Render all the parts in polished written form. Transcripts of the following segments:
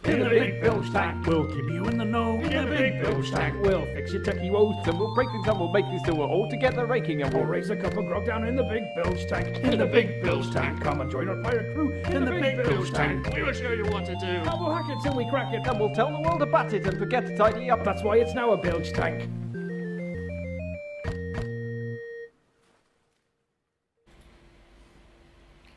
In the big bilge tank. We'll keep you in the know. In the big bilge tank. We'll fix your techie woes. And we'll break things and we'll make things till we're all together raking. And We'll we'll raise a cup of grog down in the big bilge tank. In the big bilge tank. Come and join our pirate crew. In the big bilge tank. We will show you what to do. And we'll hack it till we crack it. and we'll tell the world about it and forget to tidy up. That's why it's now a bilge tank.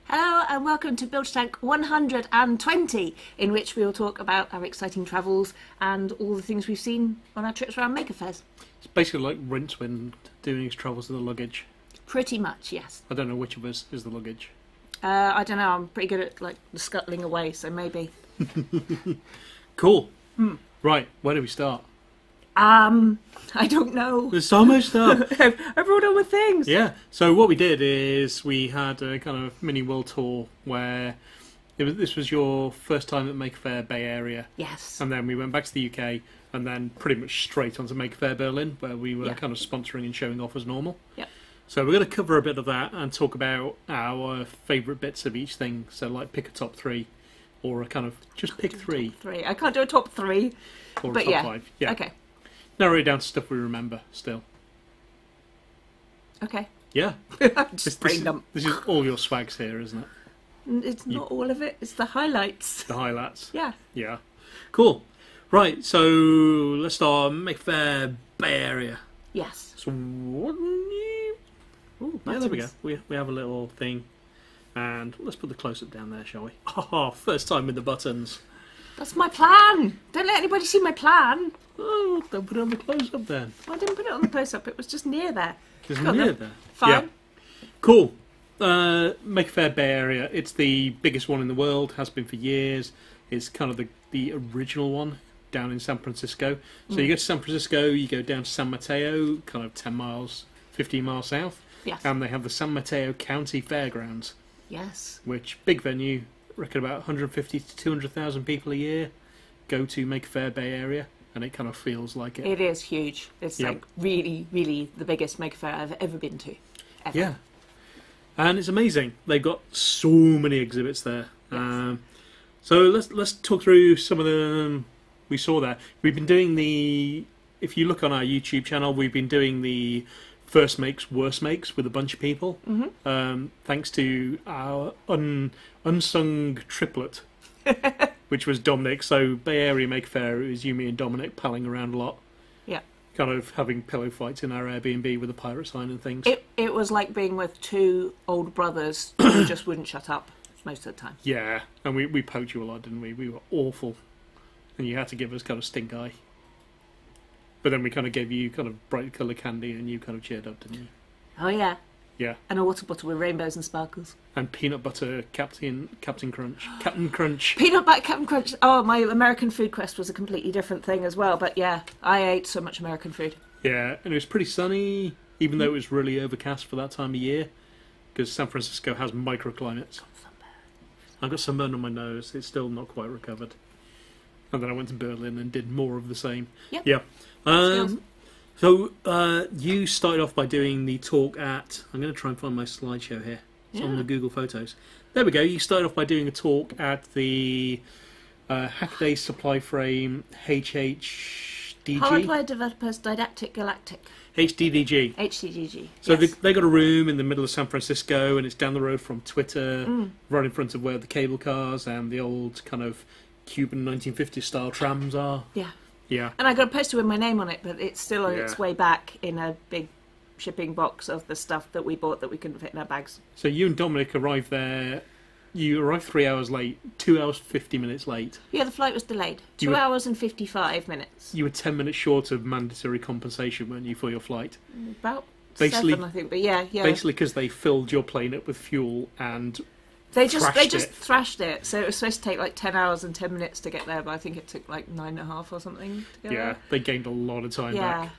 Hello and welcome to Bilge Tank 120, in which we will talk about our exciting travels and all the things we've seen on our trips around maker fairs. It's basically like Rincewind doing his travels with the luggage. Pretty much, yes. I don't know which of us is the luggage. I don't know, I'm pretty good at like scuttling away, so maybe. Cool. Right, where do we start? I don't know. There's so much stuff. I brought all my things. Yeah, so what we did is we had a kind of mini world tour where this was your first time at Maker Faire Bay Area. Yes. And then we went back to the UK and then pretty much straight onto Maker Faire Berlin, where we were kind of sponsoring and showing off as normal. Yep. So we're going to cover a bit of that and talk about our favourite bits of each thing. So like pick a top three, or a kind of just pick three. Three. I can't do a top three. Or but a top yeah. five. Yeah. Okay. Narrow it down to stuff we remember still. Okay. Yeah. Just brain dump. This is all your swags here, isn't it? It's not all of it, it's the highlights. The highlights. Yeah. Yeah. Cool. Right, so let's start Maker Faire Bay Area. Yes. So what? Ooh, Yeah, there we go. buttons. We have a little thing. And let's put the close-up down there, shall we? Oh, first time with the buttons. That's my plan. Don't let anybody see my plan. Oh, don't put it on the close-up then. I didn't put it on the close-up, it was just near there. Isn't Got near them. there. Fine. Yeah. Cool. Maker Faire Bay Area. It's the biggest one in the world. Has been for years. It's kind of the original one down in San Francisco. So you go to San Francisco, you go down to San Mateo, kind of 10 miles, 15 miles south. Yes. And they have the San Mateo County Fairgrounds, Yes. which big venue. Reckon about 150 to 200,000 people a year go to Maker Faire Bay Area, and it kind of feels like it. It is huge. It's Yep. like really, really the biggest maker fair I've ever been to. Ever. Yeah. And it's amazing. They've got so many exhibits there. Yes. So let's talk through some of them we saw there. We've been doing if you look on our YouTube channel, we've been doing the first makes, worst makes with a bunch of people. Mm-hmm. Thanks to our unsung triplet, which was Dominic. So Bay Area Maker Faire, it was you, me and Dominic palling around a lot. Yeah. Kind of having pillow fights in our Airbnb with a pirate sign and things. It was like being with two old brothers who just wouldn't shut up most of the time. Yeah, and we poked you a lot, didn't we? We were awful. And you had to give us kind of stink eye. But then we kind of gave you kind of bright colour candy and you kind of cheered up, didn't you? Oh yeah. Yeah. And a water bottle with rainbows and sparkles. And peanut butter Captain Crunch. Captain Crunch. Peanut butter Captain Crunch. Oh, my American food quest was a completely different thing as well. But yeah, I ate so much American food. Yeah, and it was pretty sunny, even though it was really overcast for that time of year. Because San Francisco has microclimates. I got sunburn on my nose. It's still not quite recovered. And then I went to Berlin and did more of the same. Yep. Yeah. Skills. So you started off by doing the talk at... I'm going to try and find my slideshow here. It's on the Google Photos. There we go. You started off by doing a talk at the Hackaday Supply Frame HHDG. Hardware Developers Didactic Galactic. HDDG. HDDG. So yes. they got a room in the middle of San Francisco, and it's down the road from Twitter, right in front of where the cable cars and the old kind of Cuban 1950s style trams are. Yeah. Yeah. And I got a poster with my name on it, but it's still on its Yeah. way back in a big shipping box of the stuff that we bought that we couldn't fit in our bags. So you and Dominic arrived there. You arrived 3 hours late, 2 hours 50 minutes late. Yeah, the flight was delayed. You 2 were- hours and 55 minutes. You were 10 minutes short of mandatory compensation, weren't you, for your flight? About Basically- 7, I think. But yeah. Basically because they filled your plane up with fuel and They just thrashed it. thrashed it. So it was supposed to take like 10 hours and 10 minutes to get there, but I think it took like 9.5 or something to get yeah, there. they gained a lot of time back.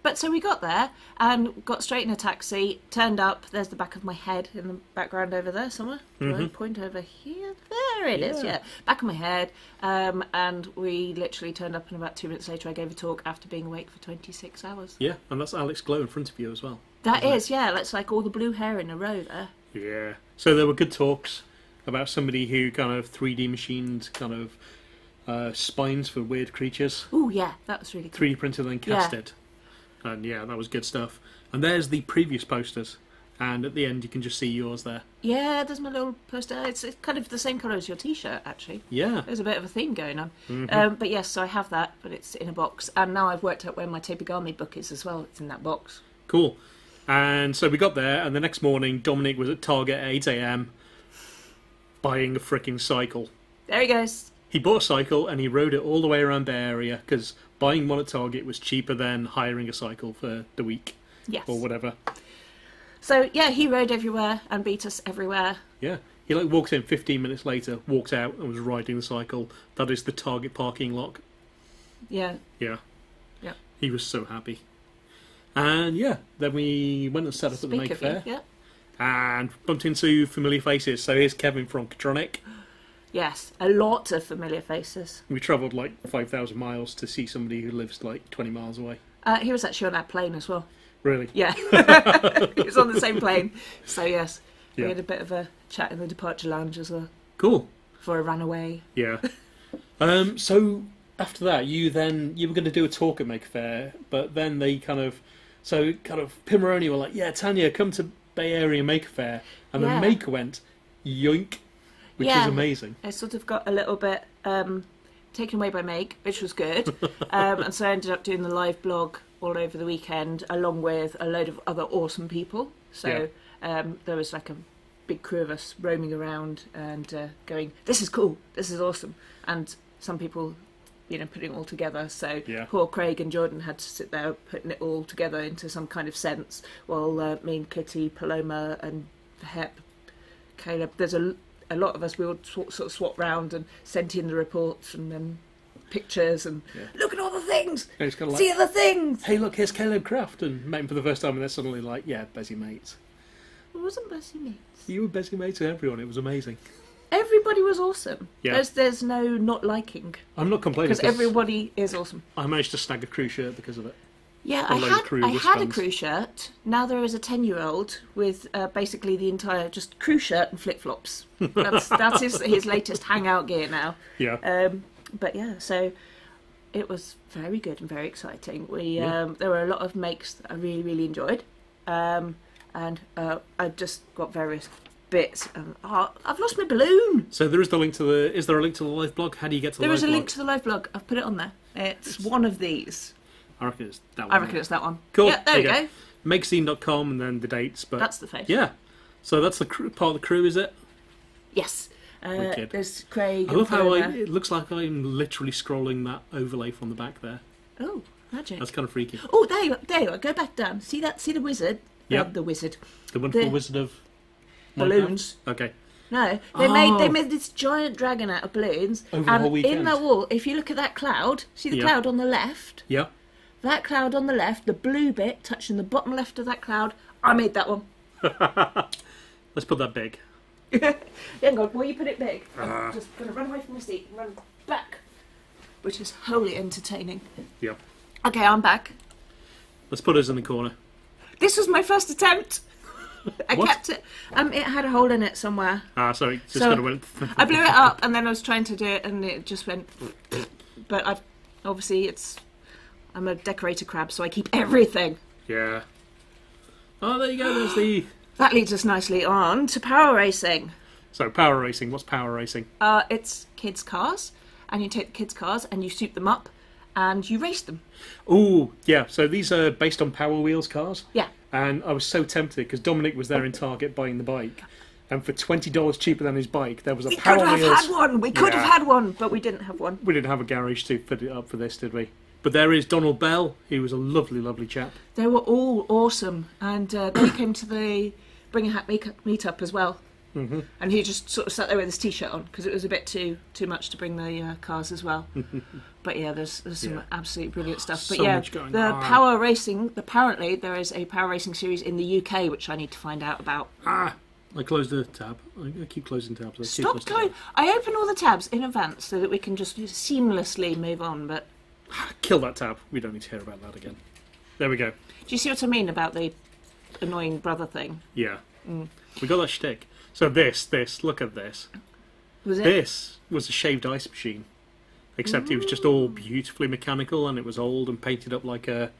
But so we got there and got straight in a taxi, turned up. There's the back of my head in the background over there somewhere. Do I point over here? There it is, yeah. Back of my head. And we literally turned up, and about 2 minutes later I gave a talk after being awake for 26 hours. Yeah, and that's Alex Glow in front of you as well. That isn't is, yeah. That's like all the blue hair in a row there. Yeah. So there were good talks about somebody who kind of 3D machined kind of spines for weird creatures. Oh yeah, that was really cool. 3D printed and then cast it. And yeah, that was good stuff. And there's the previous posters. And at the end, you can just see yours there. Yeah, there's my little poster. It's kind of the same colour as your T-shirt, actually. Yeah. There's a bit of a theme going on. Mm-hmm. But yes, so I have that, but it's in a box. And now I've worked out where my Tapigami book is as well. It's in that box. Cool. And so we got there, and the next morning, Dominic was at Target at 8 a.m. buying a freaking cycle. There he goes. He bought a cycle, and he rode it all the way around Bay Area, because buying one at Target was cheaper than hiring a cycle for the week. Yes. Or whatever. So, yeah, he rode everywhere and beat us everywhere. Yeah. He walked in 15 minutes later, walked out, and was riding the cycle. That is the Target parking lot. Yeah. Yeah. Yeah. He was so happy. And yeah, then we went and set up at the Make Faire. Yeah. And bumped into familiar faces. So here's Kevin from Catronic. Yes, a lot of familiar faces. We travelled like 5,000 miles to see somebody who lives like 20 miles away. He was actually on that plane as well. Really? Yeah. He was on the same plane. So yes, we Yeah. had a bit of a chat in the departure lounge as well. Cool. Before I ran away. Yeah. So after that, you were going to do a talk at Make Faire, but then they kind of Pimaroni were like, yeah, Tanya, come to Bay Area Make Faire, and then Maker went, yoink, which was amazing. I sort of got a little bit taken away by Make, which was good, and so I ended up doing the live blog all over the weekend, along with a load of other awesome people. So there was like a big crew of us roaming around and going, this is cool, this is awesome, and some people, putting it all together. So poor Craig and Jordan had to sit there putting it all together into some kind of sense, while me and Kitty, Paloma and Hep, Caleb, there's a lot of us, we all sort of swap round and sent in the reports and then pictures and look at all the things, It's kind of see the things. Hey, look, here's Caleb Craft, and met him for the first time, and they're suddenly like, yeah, Bessie mates. It wasn't Bessie mates. You were Bessie mates with everyone. It was amazing. Everybody was awesome. Yeah. There's no not liking. I'm not complaining Because everybody is awesome. I managed to snag a crew shirt because of it. Yeah, A load of crew I had a wristbands. crew shirt. Now there is a 10-year-old with basically the entire just crew shirt and flip-flops. That's his latest hangout gear now. Yeah. But yeah, so it was very good and very exciting. There were a lot of makes that I really, really enjoyed. And I just got various bits. I've lost my balloon. So there is the link to the. Is there a link to the live blog? How do you get to the There live is a blog? link to the live blog. I've put it on there. It's one of these. I reckon it's that one. I reckon it's that one. Cool. Yeah, there you go. Makescene.com and then the dates. But That's the face. yeah. So that's the crew, part of the crew, is it? Yes. Wicked. There's Craig. I love and how Fiona. it looks like I'm literally scrolling that overlay from the back there. Oh, magic. That's kind of freaky. Oh, there you are. Go back down. See that? See the wizard? Yep. The wizard. The wonderful The Wizard of balloons. Minecraft? Okay. No, Oh. they made this giant dragon out of balloons. Over the and whole weekend. in that wall, if you look at that cloud, see the Yeah. cloud on the left? Yeah. That cloud on the left, the blue bit touching the bottom left of that cloud, I made that one. Let's put that big. Hang on, will you put it big? I'm just going to run away from the seat and run back, which is wholly entertaining. Yeah. Okay, I'm back. Let's put us in the corner. This was my first attempt. I What? kept it. It had a hole in it somewhere. Sorry. Just So, kind of went. I blew it up, and then I was trying to do it, and it just went. But I'm a decorator crab, so I keep everything. Yeah. Oh, there you go. There's the. That leads us nicely on to power racing. So power racing. What's power racing? It's kids' cars, and you take the kids' cars and you soup them up, and you race them. Ooh, yeah. So these are based on Power Wheels cars. Yeah. And I was so tempted because Dominic was there in Target buying the bike, and for $20 cheaper than his bike, there was a We Power could have Wheels. had one. We could have Yeah. had one, but we didn't have one. We didn't have a garage to fit it up for this, did we? But there is Donald Bell. He was a lovely, lovely chap. They were all awesome, and they came to the Bring a Hat meetup as well. Mm-hmm. And he just sort of sat there with his t-shirt on because it was a bit too much to bring the cars as well. But yeah, there's some absolutely brilliant stuff. But So yeah, much going the on. power racing. Apparently, there is a power racing series in the UK which I need to find out about. I closed the tab. I keep closing tabs. I keep Stop closing going! tabs. I open all the tabs in advance so that we can just seamlessly move on. But Kill that tab. We don't need to hear about that again. There we go. do you see what I mean about the annoying brother thing? Yeah. We got that shtick. So this, look at this. Was it? This was a shaved ice machine. except it was just all beautifully mechanical, and it was old and painted up like a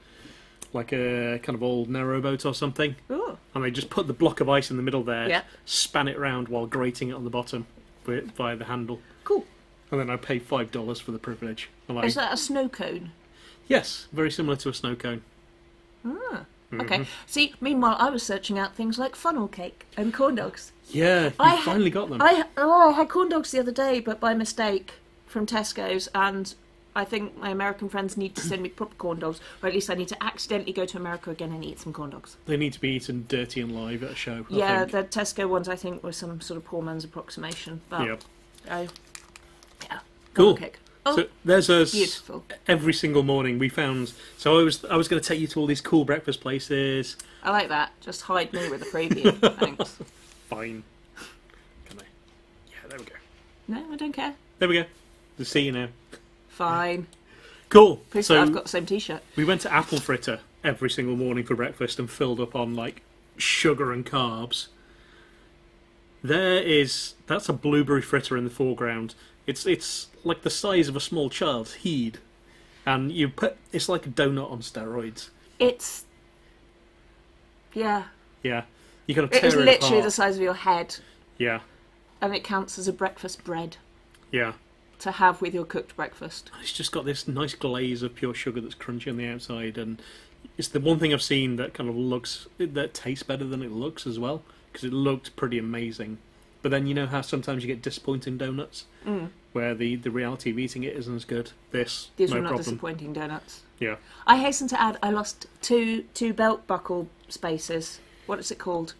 kind of old narrowboat or something. Ooh. And they just put the block of ice in the middle there, Yeah. span it round while grating it on the bottom via the handle. Cool. And then I paid $5 for the privilege. And Is that a snow cone? yes, very similar to a snow cone. Ah. Okay. See, meanwhile, I was searching out things like funnel cake and corn dogs. Yeah, you I finally got them. I had corn dogs the other day, but by mistake from Tesco's, and I think my American friends need to send me proper corn dogs, or at least I need to accidentally go to America again and eat some corn dogs. They need to be eaten dirty and live at a show. I Yeah, think. the Tesco ones I think were some sort of poor man's approximation. But Yeah. yeah, Cool. funnel cake. Oh, So there's us beautiful. every single morning. We found. So I was going to take you to all these cool breakfast places. I like that. Just hide me with a preview. Thanks. Fine. Can I? Yeah, there we go. No, I don't care. There we go. To see you now. Fine. Cool. Please, So I've got the same T-shirt. we went to Apple Fritter every single morning for breakfast and filled up on like sugar and carbs. That's a blueberry fritter in the foreground. It's like the size of a small child's heed, and it's like a donut on steroids. It's yeah. Yeah, you gotta tear It is it literally apart. the size of your head, Yeah, and it counts as a breakfast bread yeah. to have with your cooked breakfast. It's just got this nice glaze of pure sugar that's crunchy on the outside, and it's the one thing I've seen that kind of that tastes better than it looks as well, because it looked pretty amazing. But then you know how sometimes you get disappointing donuts, where the reality of eating it isn't as good. These no were not problem. disappointing donuts. Yeah, I hasten to add, I lost two belt buckle spaces. What is it called?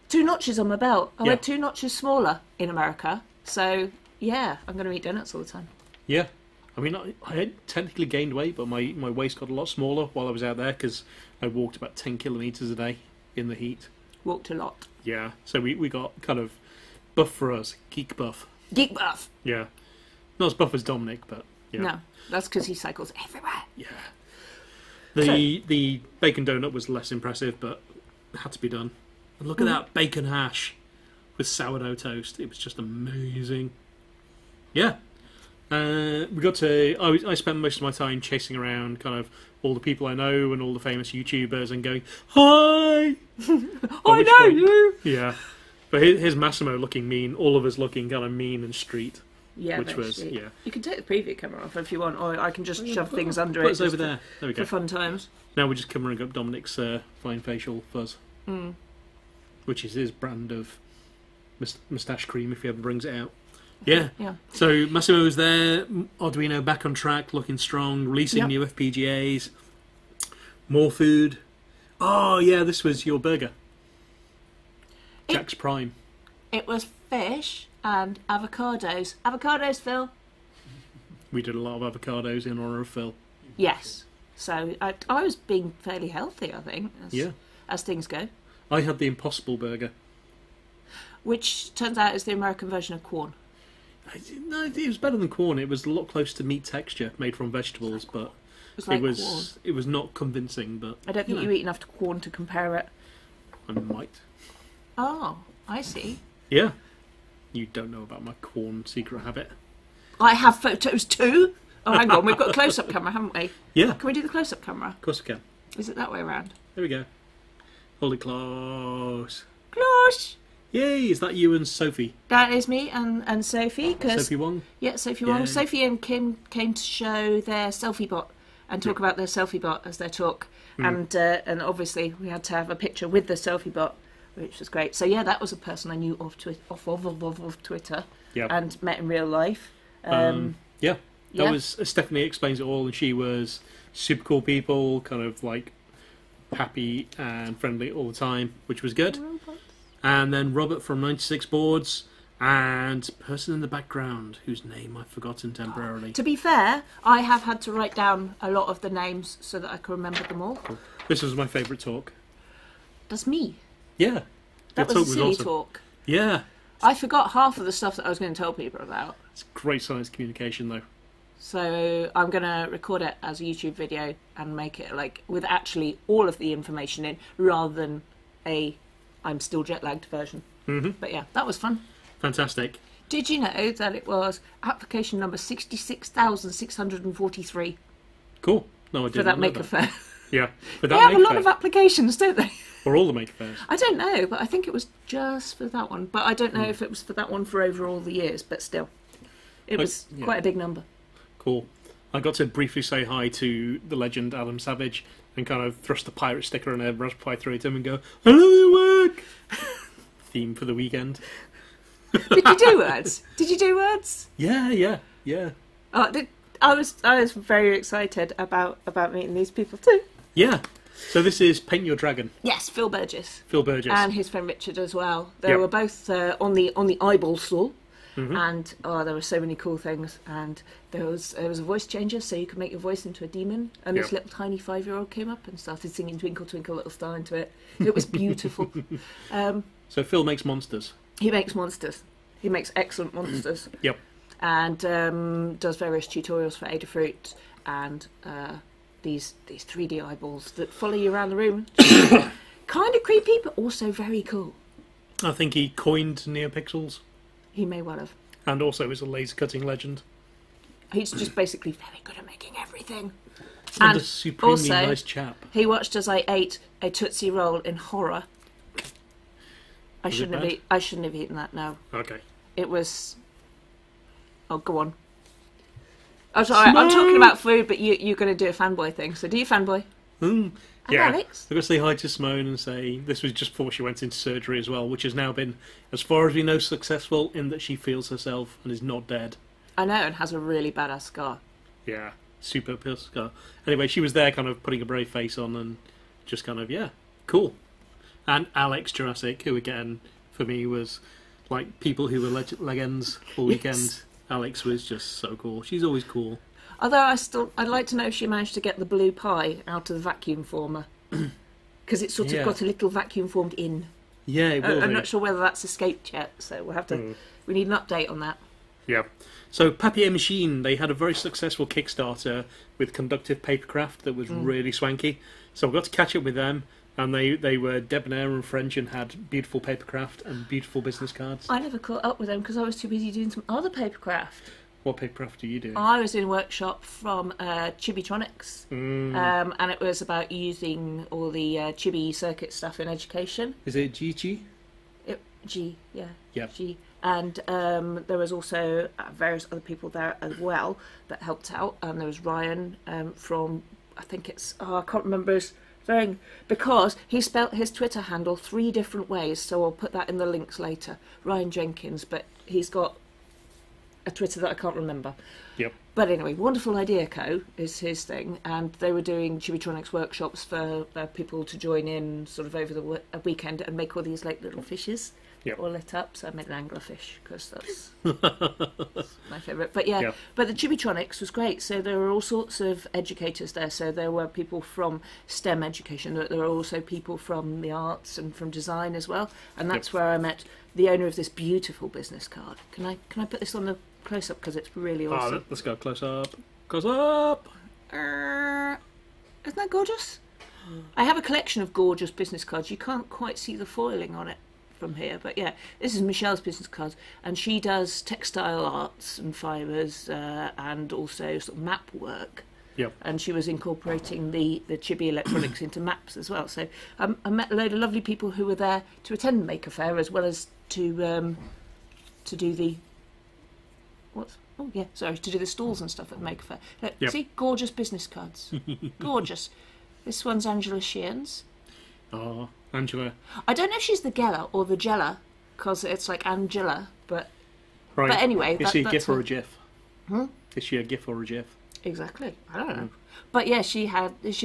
2 notches on my belt. I Yeah. went 2 notches smaller in America. So yeah, I'm going to eat donuts all the time. yeah. I mean, I had technically gained weight, but my waist got a lot smaller while I was out there because I walked about 10 kilometres a day in the heat. Walked a lot. Yeah, so we got kind of buff for us, geek buff. Geek buff. Yeah, not as buff as Dominic, but yeah. No, that's because he cycles everywhere. Yeah. The bacon donut was less impressive, but it had to be done. And look at that bacon hash with sourdough toast. It was just amazing. Yeah. We got to. I spent most of my time chasing around kind of all the people I know and all the famous YouTubers and going, "Hi!" I know you! Yeah. But here's Massimo looking mean, all of us looking kind of mean and street. Yeah, Which was, basically. yeah. You can take the preview camera off if you want, or I can just shove things under Put it us over just there. There we for go. fun times. Now we're just covering up Dominic's fine facial fuzz, which is his brand of moustache cream if he ever brings it out. Yeah. Yeah. So Massimo was there. Arduino back on track, looking strong, releasing Yep. new FPGAs, more food. Oh yeah, this was your burger. Jack's Prime. It was fish and avocados. Avocados, Phil? We did a lot of avocados in honour of Phil. Yes. So I was being fairly healthy, I think, as things go. I had the Impossible Burger. Which turns out is the American version of corn. No, it was better than corn. It was a lot closer to meat texture, made from vegetables, but It was like corn. it was not convincing. But I don't think you eat enough corn to compare it. I might. Oh, I see. Yeah, you don't know about my corn secret habit. I have photos too. Oh, hang on, we've got a close-up camera, haven't we? Yeah, Can we do the close-up camera? of course I can. Is it that way around? There we go. Hold it close. Close. Yay! Is that you and Sophie? That is me and Sophie. Cause, Sophie Wong. Yeah, Sophie Yeah. Wong. Sophie and Kim came to show their selfie bot and talk about their selfie bot as their talk. And obviously we had to have a picture with the selfie bot, which was great. So yeah, that was a person I knew off Twitter Yeah. and met in real life. Yeah. Yeah. That was Stephanie explains it all, and she was super cool people, kind of like happy and friendly all the time, which was good. And then Robert from 96 Boards and person in the background whose name I've forgotten temporarily. To be fair, I have had to write down a lot of the names so that I can remember them all. This was my favourite talk. That's me. Yeah. That Your was a silly awesome. talk. Yeah. I forgot half of the stuff that I was going to tell people about. It's great science communication though. So I'm going to record it as a YouTube video and make it like with actually all of the information in rather than a I'm still jet lagged version. But yeah, that was fun. Fantastic. Did you know that it was application number 66,643 Cool. No, I didn't for that know Maker Faire? Yeah, but They that have a Maker lot Faire, of applications, don't they? or all the Maker Fairs. I don't know, but I think it was just for that one. But I don't know if it was for that one for over all the years, but still. It was yeah. quite a big number. Cool. I got to briefly say hi to the legend Adam Savage and kind of thrust the pirate sticker and a Raspberry Pi through at him and go, "I love your work!" Theme for the weekend. Did you do words? Did you do words? Yeah. Oh, I was very excited about meeting these people too. Yeah. So this is Paint Your Dragon. Yes, Phil Burgess. Phil Burgess. And his friend Richard as well. They Yep. were both on the eyeball stall. Mhm. And there were so many cool things. And there was a voice changer, so you could make your voice into a demon. And this Yep. little tiny 5-year-old came up and started singing "Twinkle Twinkle Little Star" into it. It was beautiful. So Phil makes monsters. He makes monsters. He makes excellent monsters. Yep. And does various tutorials for Adafruit and these 3D eyeballs that follow you around the room. Kind of creepy, but also very cool. I think he coined NeoPixels He may well have. and also is a laser cutting legend. He's just basically very good at making everything. And a supremely also, nice chap. he watched as I ate a Tootsie Roll in horror. I Was it shouldn't bad? have eaten that, no. Okay. It was... Oh, go on. I'm sorry, I'm talking about food, but you're going to do a fanboy thing, so do you fanboy? Mm. And Alex? I've got to say hi to Simone and say this was just before she went into surgery as well, which has now been, as far as we know, successful in that she feels herself and is not dead. I know, and has a really badass scar. Yeah, super pure scar. Anyway, she was there kind of putting a brave face on and just kind of, yeah, cool. And Alex Jurassic, who again, for me, was like people who were legends all weekend. Yes. Alex was just so cool. She's always cool. Although I'd like to know if she managed to get the blue pie out of the vacuum former. Because it's sort of Yeah. got a little vacuum formed in. Yeah, it will I'm be. not sure whether that's escaped yet, so we'll have to... We need an update on that. Yeah. So Papier Machine, they had a very successful Kickstarter with conductive papercraft that was really swanky. So I got to catch up with them, and they were debonair and French and had beautiful papercraft and beautiful business cards. I never caught up with them because I was too busy doing some other papercraft. What papercraft do you do? I was in a workshop from Chibitronics, and it was about using all the Chibi circuit stuff in education. Is it GG? G, yeah. Yep. G. And there was also various other people there as well that helped out. And there was Ryan from, I think it's, I can't remember his thing, because he spelt his Twitter handle 3 different ways, so I'll put that in the links later. Ryan Jenkins, but he's got a Twitter that I can't remember. Yep. But anyway, Wonderful Idea Co. is his thing, and they were doing Chibitronics workshops for people to join in sort of over the weekend and make all these like little fishes. Yep. All lit up, so I made an anglerfish because that's my favourite. But yeah, Yep. but the Chibitronics was great. So there were all sorts of educators there. So there were people from STEM education. There were also people from the arts and from design as well. And that's where I met the owner of this beautiful business card. Can I put this on the close up because it's really awesome? Let's go close up. Close up. Isn't that gorgeous? I have a collection of gorgeous business cards. You can't quite see the foiling on it from here, but yeah, this is Michelle's business cards, and she does textile arts and fibres and also sort of map work. Yep. And she was incorporating the Chibi electronics into maps as well. So I met a load of lovely people who were there to attend the Maker Faire as well as to do the to do the stalls and stuff at the Maker Faire. Look, Yep. see, gorgeous business cards, gorgeous. This one's Angela Sheehan's. Oh, Angela. I don't know if she's the Geller or the Jeller, because it's like Angela, but Right. But anyway, is she a that's GIF or her. a GIF? Is she a GIF or a GIF? exactly. I don't know. But yeah, she's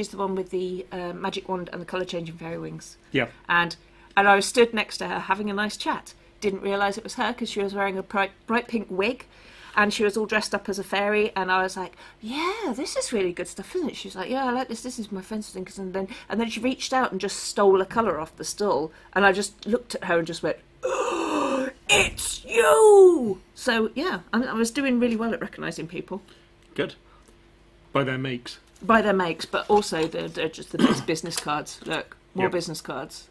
the one with the magic wand and the colour changing fairy wings. Yeah. And I was stood next to her having a nice chat. Didn't realise it was her because she was wearing a bright pink wig. And she was all dressed up as a fairy, and I was like, "Yeah, this is really good stuff, isn't it?" She was like, "Yeah, I like this. This is my friend's thing." And then she reached out and just stole a colour off the stall, and I just looked at her and just went, "Oh, it's you!" So yeah, I was doing really well at recognising people Good. By their makes. by their makes, but also they're just the best business cards. Look, more Yep. business cards.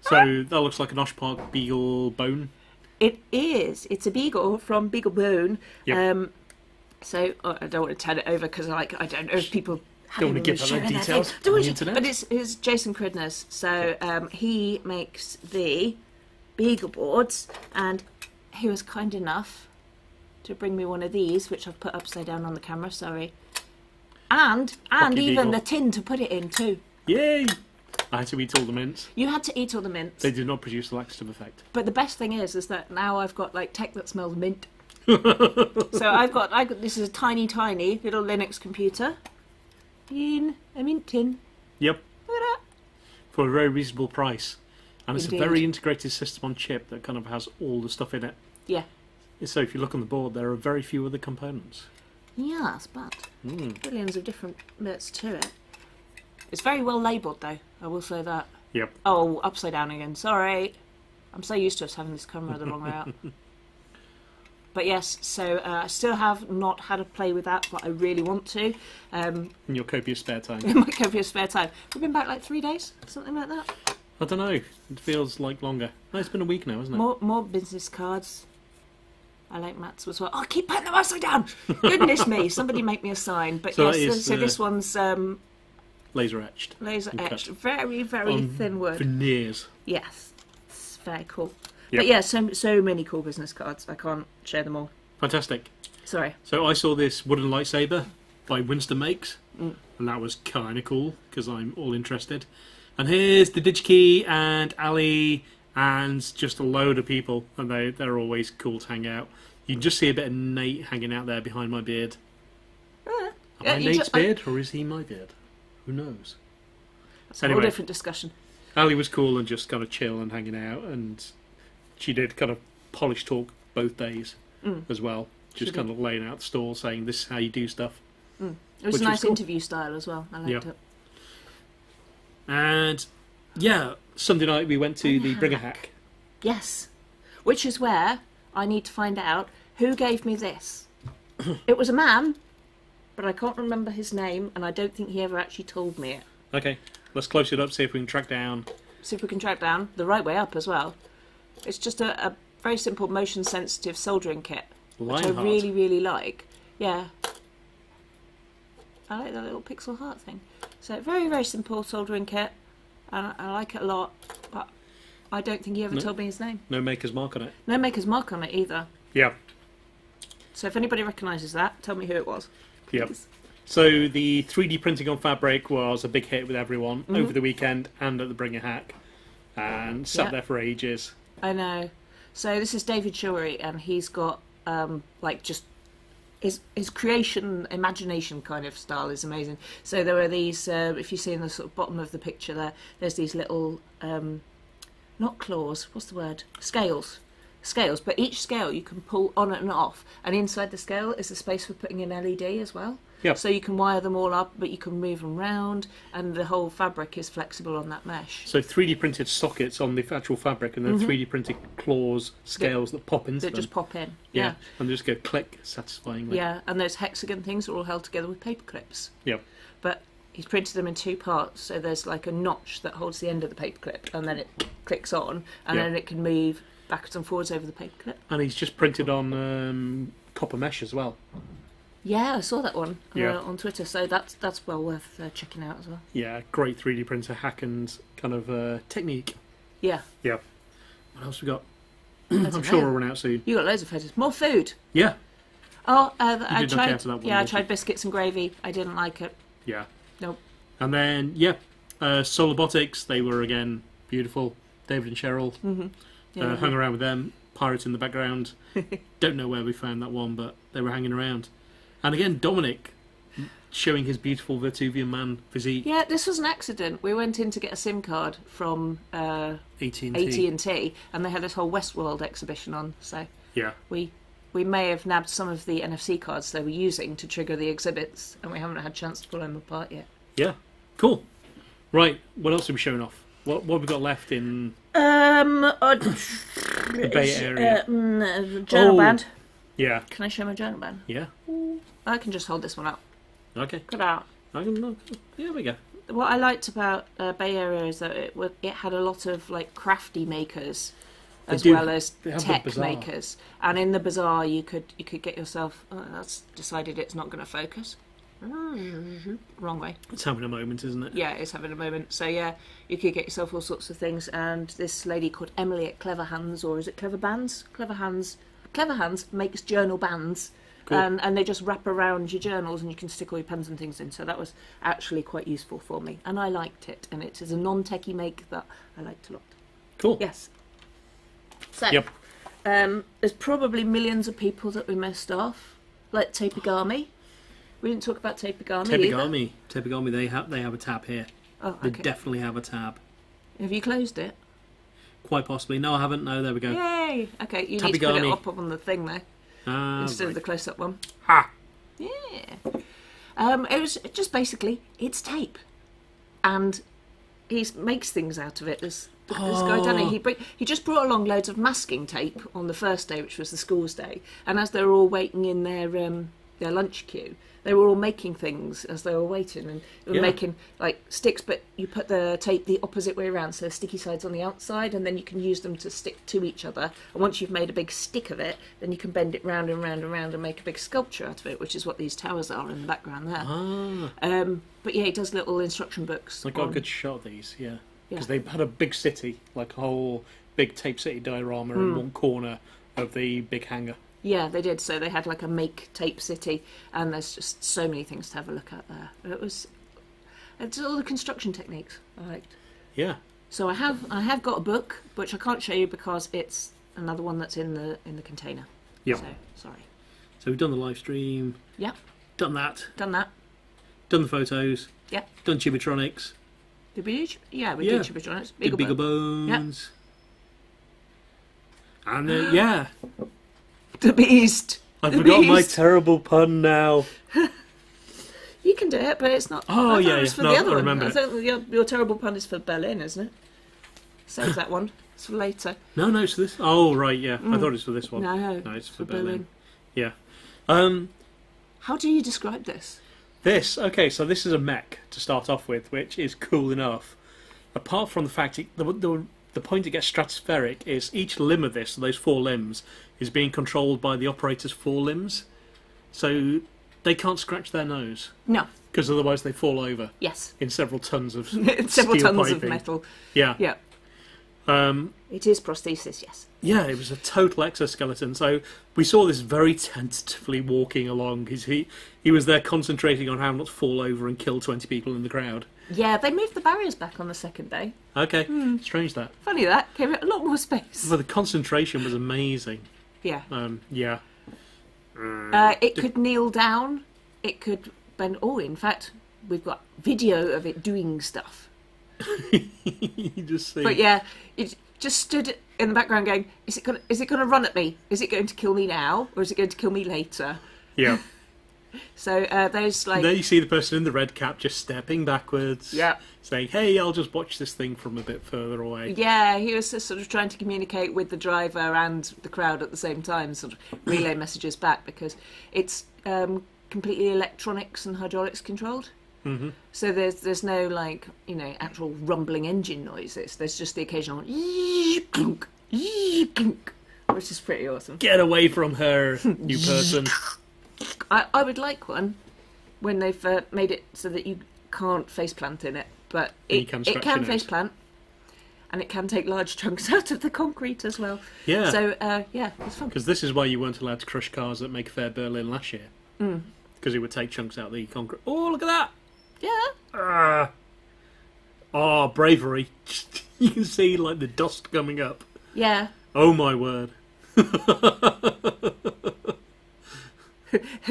So that looks like an Oshpark Beagle bone. It is. It's a beagle from Beagle Bone. Yep. So I don't want to turn it over because I don't know if people Don't want to give them the details on the internet. But it's Jason Cridner's. So he makes the beagle boards, and he was kind enough to bring me one of these, which I've put upside down on the camera. Sorry. And Pocky even beagle. the tin to put it in too. Yay! I had to eat all the mints. You had to eat all the mints. They did not produce a laxative effect. But the best thing is that now I've got like tech that smells mint. So I got this is a tiny little Linux computer in a mint tin. Yep. Look at that. For a very reasonable price. And it's Indeed. a very integrated system on chip that kind of has all the stuff in it. Yeah. So if you look on the board, there are very few other components. Yes, but billions of different bits to it. It's very well labelled though, I will say that. Yep. Oh, upside down again, sorry. I'm so used to us having this camera the wrong way out. But yes, so I still have not had a play with that, but I really want to. In your copious spare time. In my copious spare time. We've been back like 3 days, something like that. I don't know. It feels like longer. No, it's been a week now, isn't it? More business cards. I like Matt's as well. Oh, keep putting them upside down! Goodness me, somebody make me a sign. But So yes, that is, so this one's Laser etched. laser and cut etched. Very, very on thin wood. Veneers. Yes, it's very cool. Yep. But yeah, so many cool business cards. I can't share them all. Fantastic. Sorry. So I saw this wooden lightsaber by Winston Makes, and that was kind of cool because I'm all interested. And here's the DigiKey and Ali and just a load of people, and they're always cool to hang out. You can just see a bit of Nate hanging out there behind my beard. Am I Nate's beard, or is he my beard? Who knows? That's a whole different discussion. Ali was cool and just kind of chill and hanging out, and she did kind of polish talk both days as well. Just kind of laying out the stall, saying this is how you do stuff. It was Which a was nice cool. interview style as well. I liked it. And yeah, Sunday night we went to the Bringer Hack. Yes. Which is where I need to find out who gave me this. It was a man, but I can't remember his name, and I don't think he ever actually told me it. Okay, let's close it up, see if we can track down. See if we can track down the right way up as well. It's just a very simple motion sensitive soldering kit, which I Lionheart. really, really like. Yeah. I like that little pixel heart thing. So very, very simple soldering kit, and I like it a lot, but I don't think he ever told me his name. No maker's mark on it. No maker's mark on it either. Yeah. So if anybody recognises that, tell me who it was. Yep. please. So the 3D printing on Fabric was a big hit with everyone over the weekend and at the Bringer Hack, and sat there for ages. I know. So this is David Shorey, and he's got like just his creation, imagination kind of style is amazing. So there are these, if you see in the sort of bottom of the picture there's these little, not claws, what's the word? Scales, but each scale you can pull on and off, and inside the scale is a space for putting an LED as well. Yep. So you can wire them all up, but you can move them round, and the whole fabric is flexible on that mesh. So 3D printed sockets on the actual fabric, and then 3D printed claws, scales that pop into That them. just pop in. Yeah, and they just go click satisfyingly. Yeah, and those hexagon things are all held together with paper clips. Yep. But he's printed them in two parts, so there's like a notch that holds the end of the paper clip, and then it clicks on, and Yeah. then it can move backwards and forwards over the paper clip. And he's just printed on copper mesh as well. Yeah, I saw that one Yeah. on Twitter, so that's well worth checking out as well. Yeah, great 3D printer hack and kind of technique. Yeah. Yeah. What else we got? That's I'm okay. sure we'll run out soon. You got loads of photos. More food. Yeah. Oh, I did not tried. care for that one, Yeah, I did you? tried biscuits and gravy. I didn't like it. Yeah. Nope. And then, Solobotics, they were again beautiful. David and Cheryl Yeah, hung around with them. Pirates in the background. Don't know where we found that one, but they were hanging around. And again, Dominic showing his beautiful Vertuvian man physique. Yeah, this was an accident. We went in to get a SIM card from AT&T, and they had this whole Westworld exhibition on. So Yeah. we may have nabbed some of the NFC cards they were using to trigger the exhibits, and we haven't had a chance to pull them apart yet. Yeah. Cool. Right, what else are we showing off? What have we got left in the Bay Area? Journal band. Yeah. Can I show my journal band? Yeah. I can just hold this one up. Okay. Cut out. Here we go. What I liked about Bay Area is that it had a lot of like crafty makers as do. well as They have the tech bazaar. makers. And in the bazaar, you could get yourself. Oh, that's decided it's not going to focus. Wrong way. It's having a moment, isn't it? Yeah, it's having a moment. So yeah, you could get yourself all sorts of things. And this lady called Emily at Clever Hands, or is it Clever Bands? Clever Hands. Clever Hands makes journal bands. Cool. And they just wrap around your journals, and you can stick all your pens and things in. So that was actually quite useful for me, and I liked it. And it is a non-techie make that I liked a lot. Cool. Yes. So, Yep. there's probably millions of people that we missed off, like Tapigami. We didn't talk about Tapigami either. Tapigami, they have a tab here. Oh, They okay. definitely have a tab. Have you closed it? Quite possibly. No, I haven't. No, there we go. Yay! Okay, you need to put it Tapigami. up on the thing though, instead of the close-up one. Ha! Yeah. It was just basically it's tape, and he makes things out of it. This guy done it. He just brought along loads of masking tape on the first day, which was the school's day, and as they were all waiting in their lunch queue, they were all making things as they were waiting, and they were Yeah. making like sticks, but you put the tape the opposite way around, so sticky sides on the outside, and then you can use them to stick to each other. And once you've made a big stick of it, then you can bend it round and round and round and make a big sculpture out of it, which is what these towers are in the background there. Ah, But yeah, he does little instruction books. I got a on- good shot of these, yeah. Yeah. Because they had a big city, like a whole big tape city diorama in one corner of the big hangar. Yeah, they did. So they had like a make tape city, and there's just so many things to have a look at there. It's all the construction techniques I liked. Yeah. So I have got a book, which I can't show you because it's another one that's in the container. Yep. So sorry. So we've done the live stream, Yeah, done that, done that. done the photos, Yeah. done Chibitronics, Did we do? Yeah, we Yeah. did Chibitronics. did Bigger Bones. And yeah, The Beast. I The forgot my Beast. terrible pun now. You can do it, but it's not. Oh, I thought yeah, it was yeah. for No, the other I one. remember I it. think your terrible pun is for Berlin, isn't it? Save that one. It's for later. No, it's for this. Oh, right, yeah. I thought it was for this one. No, it's for Berlin. Berlin. Yeah. How do you describe this? So this is a mech to start off with, which is cool enough. Apart from the fact the point it gets stratospheric is each limb of this, those 4 limbs, is being controlled by the operator's forelimbs. So they can't scratch their nose, No. because otherwise they fall over Yes. in several tons of Several steel tons of piping. metal. Yeah. Yeah. It is prosthesis, yes. Yeah, it was a total exoskeleton. So we saw this very tentatively walking along. He was there concentrating on how not to fall over and kill 20 people in the crowd. Yeah, they moved the barriers back on the second day. Okay, strange that. Funny that. Gave it a lot more space. But the concentration was amazing. Yeah. Yeah. It could kneel down. It could bend. Oh, in fact, we've got video of it doing stuff. You just see. But yeah, it just stood in the background going, is it gonna run at me? Is it going to kill me now? Or is it going to kill me later? Yeah. So those like... There you see the person in the red cap just stepping backwards. Yeah. Saying, hey, I'll just watch this thing from a bit further away. Yeah, he was just sort of trying to communicate with the driver and the crowd at the same time, sort of relay messages back, because it's completely electronics and hydraulics controlled. Mm-hmm. So there's no like actual rumbling engine noises. There's just the occasional clunk, clunk, which is pretty awesome. Get away from her, you person. I would like one when they've made it so that you can't faceplant in it, but You it can can scratch your nose. faceplant, and it can take large chunks out of the concrete as well. Yeah. So yeah, it's fun. Because this is why you weren't allowed to crush cars that make Faire Berlin last year. Mm. Because it would take chunks out of the concrete. Oh, look at that! Yeah. Oh, bravery. You can see, like, the dust coming up. Yeah. Oh, my word.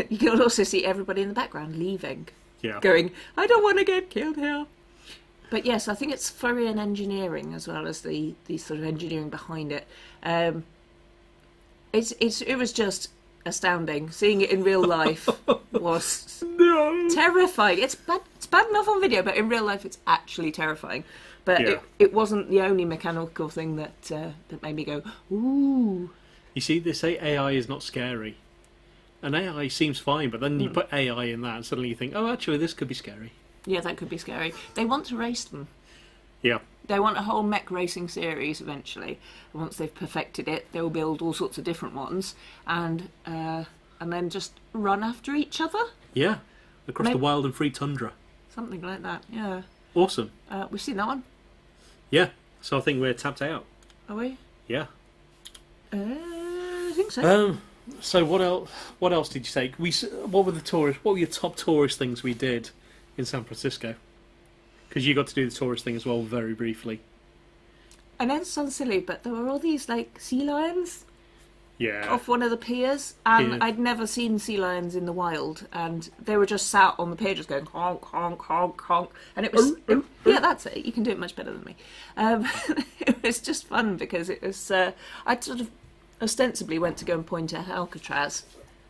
You can also see everybody in the background leaving, Yeah. going, I don't want to get killed here. But yes, I think it's Furrian engineering as well as the sort of engineering behind it. It was just astounding. Seeing it in real life was terrifying. It's bad enough on video, but in real life it's actually terrifying. But Yeah. it wasn't the only mechanical thing that made me go, ooh. You see, they say AI is not scary. And AI seems fine, but then you put AI in that and suddenly you think, oh, actually, this could be scary. Yeah, that could be scary. They want to race them. Yeah. they want a whole mech racing series eventually. And once they've perfected it, they'll build all sorts of different ones and then just run after each other. Yeah, across the wild and free tundra. Something like that. Yeah. Awesome. We've seen that one. Yeah. So I think we're tapped out. Are we? Yeah. I think so. So what else? What else did you take? What were your top tourist things we did in San Francisco? Because you got to do the tourist thing as well, very briefly. I know it sounds silly, but there were all these like sea lions Yeah. off one of the piers, and Yeah. I'd never seen sea lions in the wild, and they were just sat on the pier just going honk, honk, honk, honk, and it was yeah, that's it. You can do it much better than me. It was just fun because it was. I'd sort of ostensibly went to go and point at Alcatraz,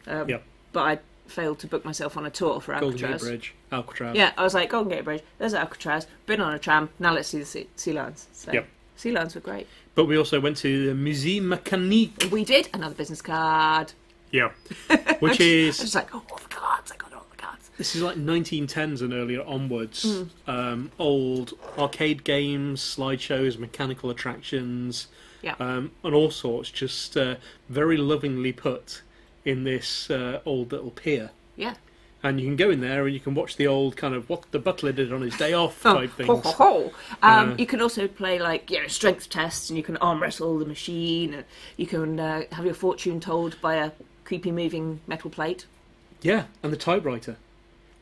Yep. but I failed to book myself on a tour for Golden Alcatraz. Gate Bridge, Alcatraz. Yeah, I was like, Golden Gate Bridge, there's Alcatraz, been on a tram, now let's see the sea lions. So, Yep. sea lions were great. But we also went to the Musée Mécanique. We did, another business card. Yeah. Which I is... was like, oh, all the cards, I got all the cards. This is like 1910s and earlier onwards. Old arcade games, slideshows, mechanical attractions, Yeah. and all sorts, just very lovingly put in this old little pier. Yeah. And you can go in there and you can watch the old kind of what the butler did on his day off type things. You can also play like strength tests, and you can arm wrestle the machine, and you can have your fortune told by a creepy moving metal plate. Yeah, and the typewriter.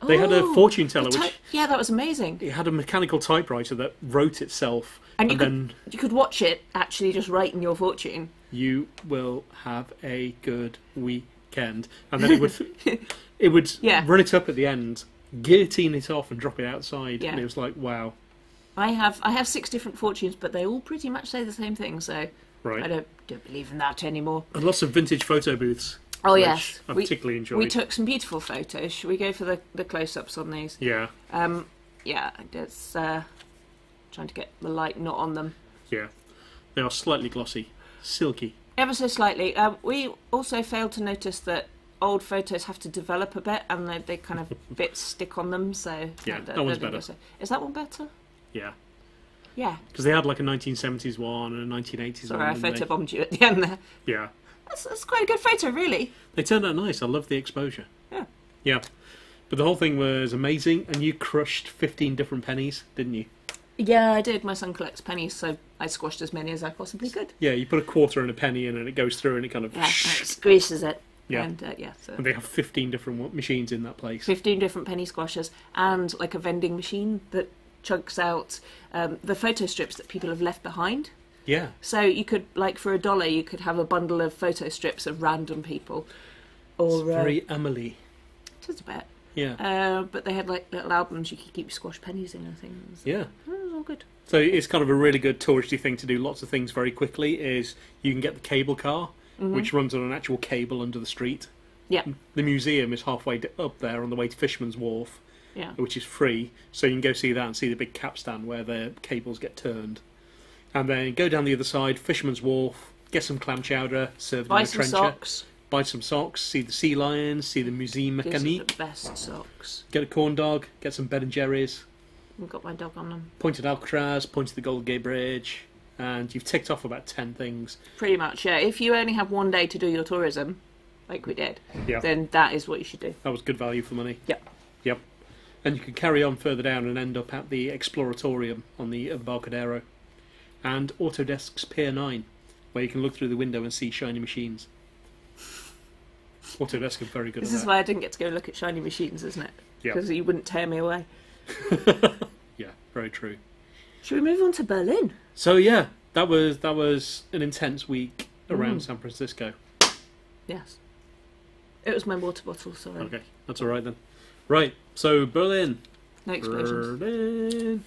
They had a fortune teller, which yeah, that was amazing. it had a mechanical typewriter that wrote itself, And then you could watch it actually just writing your fortune. you will have a good weekend. And then it would Yeah. run it up at the end, guillotine it off, and drop it outside. Yeah. And it was like, wow, I have 6 different fortunes, but they all pretty much say the same thing. So right. I don't believe in that anymore. And lots of vintage photo booths. Oh which yes, I particularly enjoyed. We took some beautiful photos. Should we go for the close-ups on these? Yeah, Yeah, it's trying to get the light not on them. yeah. They are slightly glossy, silky. Ever so slightly. We also failed to notice that old photos have to develop a bit, and they kind of bits stick on them. So Yeah, that one's better. Is that one better? Yeah. Yeah. Because they had like a 1970s one and a 1980s Sorry, one. I didn't they? photobombed you at the end there. Yeah. That's quite a good photo, really. They turned out nice. I love the exposure. Yeah. Yeah. But the whole thing was amazing, and you crushed 15 different pennies, didn't you? Yeah, I did. My son collects pennies, so I squashed as many as I possibly could. Yeah, you put a quarter and a penny in, and it goes through, and it kind of... Yeah, and it squeezes it. Yeah. And so And they have 15 different machines in that place. 15 different penny squashers, and like a vending machine that chunks out the photo strips that people have left behind. Yeah. So you could, like, for $1, you could have a bundle of photo strips of random people. Or It's very Emily. just a bit. Yeah. But they had like little albums you could keep squash pennies in, I think. Yeah. It was all good. So it's kind of a really good touristy thing to do lots of things very quickly, is you can get the cable car, which runs on an actual cable under the street. Yeah. The museum is halfway up there on the way to Fisherman's Wharf, Yeah. which is free, so you can go see that and see the big capstan where the cables get turned. And then go down the other side, Fisherman's Wharf, get some clam chowder, served Buy in a some trencher. socks. Buy some socks, see the sea lions, see the Musée These are Mécanique, the best socks. get a corn dog, get some Ben and Jerry's, I've got my dog on them. point at Alcatraz, point to the Golden Gate Bridge, and you've ticked off about 10 things. Pretty much, yeah. If you only have one day to do your tourism, like we did, Yeah. then that is what you should do. That was good value for money. Yep. Yep. And you could carry on further down and end up at the Exploratorium on the Embarcadero and Autodesk's Pier 9, where you can look through the window and see shiny machines. Autodesk are very good This at is that. why I didn't get to go look at shiny machines, isn't it? Yeah. Because you wouldn't tear me away. Yeah, very true. Should we move on to Berlin? So yeah, that was an intense week around San Francisco. Yes. It was my water bottle, sorry. Okay, that's all right then. Right, so Berlin. No explosions. Berlin.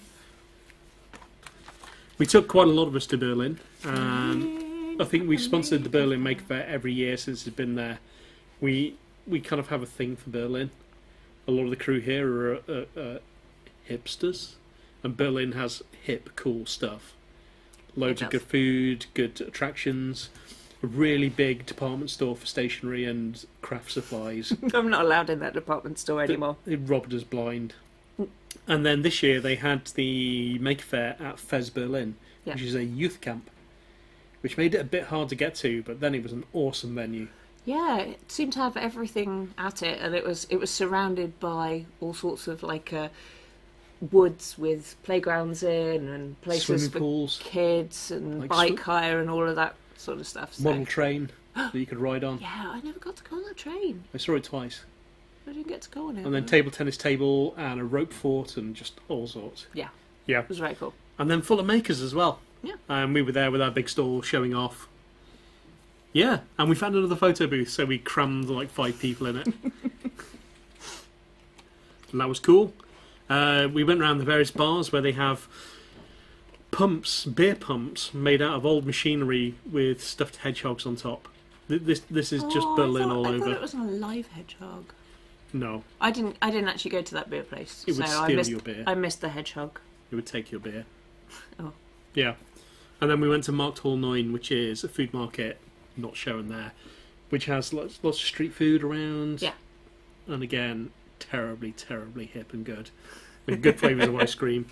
We took quite a lot of us to Berlin, and I think we've sponsored the Berlin Maker Faire every year since it's been there. We kind of have a thing for Berlin. A lot of the crew here are hipsters, and Berlin has hip, cool stuff. Loads It of does. good food, good attractions, a really big department store for stationery and craft supplies. I'm not allowed in that department store anymore. It robbed us blind. And then this year they had the Maker Faire at Faire Berlin, Yeah. which is a youth camp, which made it a bit hard to get to, but then it was an awesome venue. Yeah, it seemed to have everything at it, and it was surrounded by all sorts of like woods with playgrounds in and places Swimming for pools, kids and Like bike hire and all of that sort of stuff. So. model train that you could ride on. Yeah, I never got to go on that train. I saw it twice. I didn't get to go on it. And then table tennis table and a rope fort and just all sorts. Yeah. Yeah. It was very cool. And then full of makers as well. Yeah. And we were there with our big stall showing off. Yeah, and we found another photo booth, so we crammed like 5 people in it. And that was cool. We went around the various bars where they have beer pumps made out of old machinery with stuffed hedgehogs on top. This is just Berlin all I over. thought it was a live hedgehog. No, I didn't actually go to that beer place. It would so steal your beer. I missed the hedgehog. it would take your beer. Oh. Yeah. And then we went to Markt Hall 9, which is a food market, not shown there, which has lots of street food around. Yeah. And again, terribly, terribly hip and good. With good flavours of ice cream.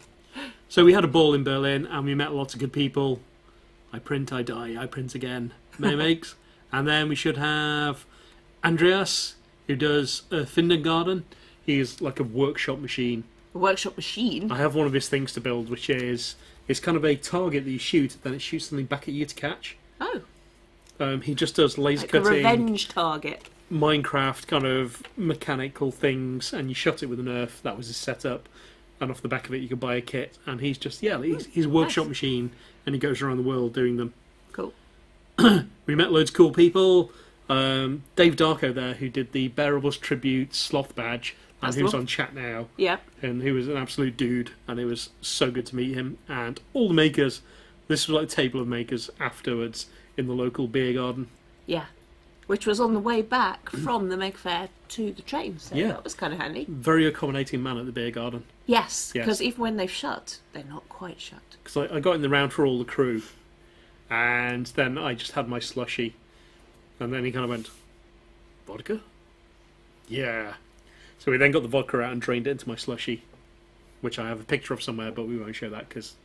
So we had a ball in Berlin, and we met lots of good people. I print, I die, I print again. Makes. And then we should have Andreas, who does Findergarten. He's like a workshop machine. A workshop machine? I have one of his things to build, which is it's kind of a target that you shoot, then it shoots something back at you to catch. Oh. He just does laser Like cutting, a revenge target. Minecraft kind of mechanical things, and you shot it with a Nerf. That was his setup. And off the back of it, you could buy a kit. And he's just, he's a workshop nice. machine, and he goes around the world doing them. Cool. We met loads of cool people. Dave Darko there, who did the Bearables Tribute Sloth badge, and That's who's cool. on chat now. Yeah. And he was an absolute dude, and it was so good to meet him. And all the makers, this was like a table of makers afterwards in the local beer garden. Yeah. Which was on the way back from the Maker Faire to the train, so Yeah. that was kind of handy. Very accommodating man at the beer garden. Yes, Yes. because even when they've shut, they're not quite shut. Because I got in the round for all the crew, and then I just had my slushy, and then he kind of went, vodka? Yeah. So we then got the vodka out and drained it into my slushy, which I have a picture of somewhere, but we won't show that because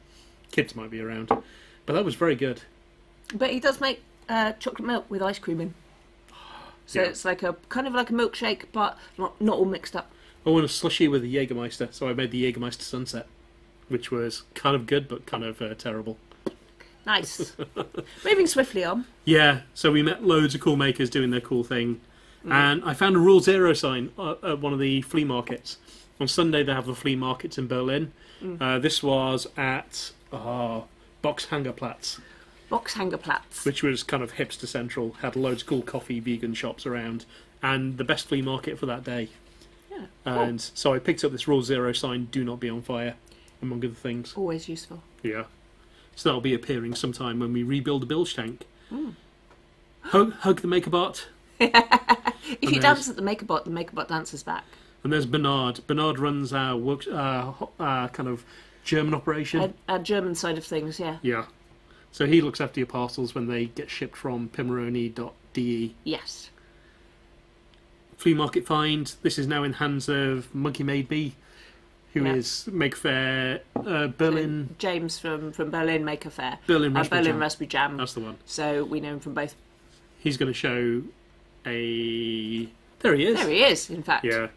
kids might be around. But that was very good. But he does make chocolate milk with ice cream in. So Yeah. it's like a kind of like a milkshake, but not all mixed up. I want a slushy with a Jägermeister, so I made the Jägermeister Sunset, which was kind of good but kind of terrible. Nice. Moving swiftly on. Yeah, so we met loads of cool makers doing their cool thing. And I found a Rule Zero sign at one of the flea markets. On Sunday they have the flea markets in Berlin. This was at Boxhangerplatz, Boxhangerplatz. which was kind of hipster central, had loads of cool coffee, vegan shops around, and the best flea market for that day. Yeah. And so I picked up this Rule Zero sign, do not be on fire, among other things. Always useful. Yeah. So that'll be appearing sometime when we rebuild the bilge tank. Hug the MakerBot. If you there's- dance at the MakerBot dances back. And there's Bernard. Bernard runs our kind of German operation. Our German side of things, yeah. Yeah. So he looks after your parcels when they get shipped from Pimeroni.de. Yes. Flea market find. This is now in hands of Monkey Made Bee, who Yeah. is Maker Faire Berlin. James from Berlin Maker Faire. Berlin Raspberry Berlin Jam. Raspberry Jam. That's the one. So we know him from both. He's going to show a... There he is. There he is, in fact. Yeah.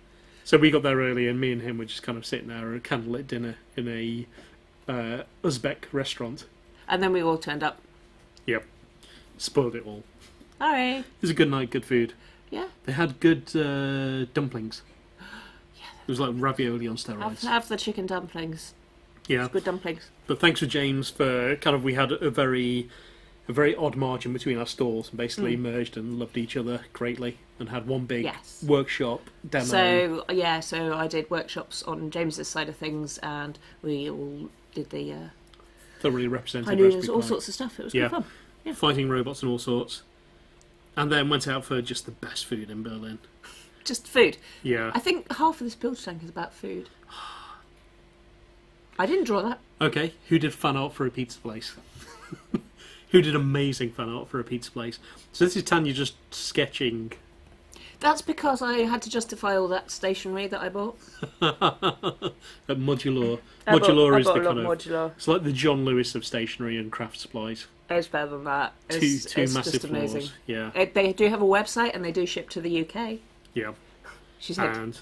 So we got there early, and me and him were just kind of sitting there at a candlelit dinner in a Uzbek restaurant. And then we all turned up. Yep. Spoiled it all. All right. It was a good night, good food. Yeah. They had good dumplings. It was like ravioli on steroids. Have the chicken dumplings. Yeah. Good dumplings. But thanks to James for kind of, we had a very odd margin between our stalls, and basically merged and loved each other greatly, and had one big Yes. workshop demo. So I did workshops on James's side of things, and we all did the thoroughly represented pioneers, recipe all card. sorts of stuff. It was Yeah. good fun. Yeah. Fighting robots and all sorts. And then went out for just the best food in Berlin. Just food. Yeah. I think half of this bilge tank is about food. I didn't draw that. Okay, who did fan art for a pizza place? Who did amazing fan art for a pizza place? So this is Tanya just sketching. That's because I had to justify all that stationery that I bought. At Modular. I Modular is bought the a lot kind of... modular. It's like the John Lewis of stationery and craft supplies. It's better than that. Two It's massive just amazing. floors. Yeah. They do have a website and they do ship to the UK. Yeah. She said, And...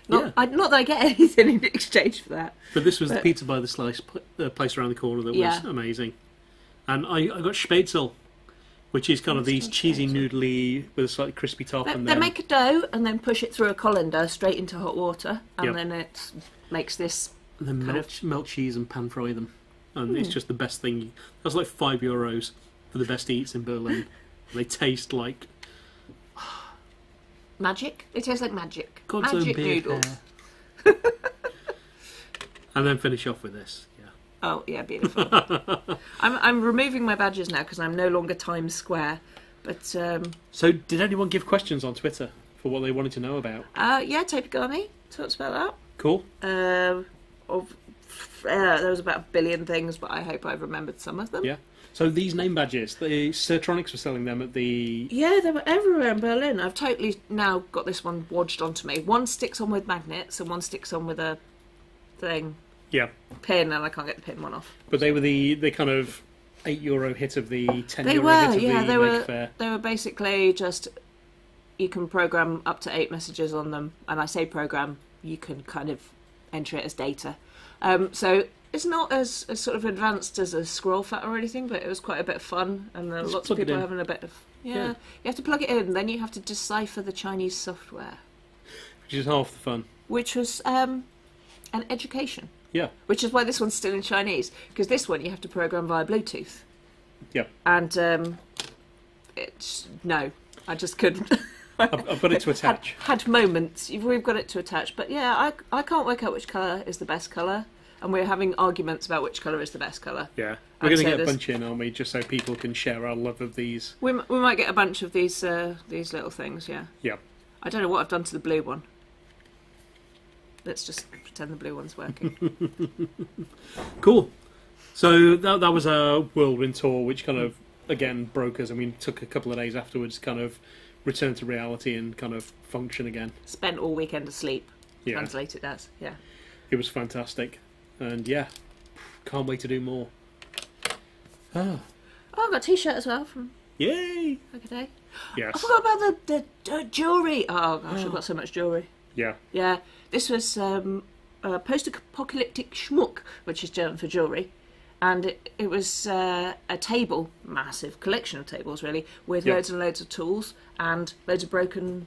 not yeah. that I get anything in exchange for that. But this was the pizza by the slice place around the corner that was amazing. And I got Spätzle, which is kind of these cheesy noodly with a slightly crispy top. They make a dough and then push it through a colander straight into hot water, and then it makes this. And then melt cheese and pan fry them, and it's just the best thing. That's like €5 for the best eats in Berlin. They taste like magic. It tastes like magic. God's magic own beard noodles. hair. And then finish off with this. Yeah. Oh yeah, beautiful. I'm removing my badges now because I'm no longer Times Square. But so, did anyone give questions on Twitter for what they wanted to know about? yeah, Tapigami talks about that. Cool. There was about 1 billion things, but I hope I've remembered some of them. Yeah. So these name badges, the Sertronics were selling them at the... Yeah, they were everywhere in Berlin. I've totally now got this one wodged onto me. One sticks on with magnets and one sticks on with a thing. Yeah. Pin, and I can't get the pin one off. But they were the kind of €8 hit of the €10 hit of They Fair. They were basically just... You can program up to 8 messages on them. And I say program, you can kind of enter it as data. So... It's not as sort of advanced as a scroll fat or anything, but it was quite a bit of fun, and lots of people are having a bit of... Yeah, you have to plug it in, then you have to decipher the Chinese software. Which is half the fun. Which was an education. Yeah. Which is why this one's still in Chinese, because this one you have to program via Bluetooth. Yeah. And no, I just couldn't. I've got it to attach. Had moments. We've got it to attach, but yeah, I can't work out which colour is the best colour. And we're having arguments about which colour is the best colour. Yeah, we're going to get a bunch in, aren't we? Just so people can share our love of these. We might get a bunch of these little things. Yeah. Yeah. I don't know what I've done to the blue one. Let's just pretend the blue one's working. Cool. So that was our whirlwind tour, which kind of again broke us. I mean, took a couple of days afterwards, kind of return to reality and kind of function again. Spent all weekend asleep. Yeah. Translated as It was fantastic. And yeah, can't wait to do more. Oh, I've got a t-shirt as well from Yay! Okay. Yes. I forgot about the jewellery. Oh gosh, I've got so much jewellery. Yeah. Yeah, this was post-apocalyptic schmuck, which is German for jewellery. And it was a table, massive collection of tables really, with loads and loads of tools and loads of broken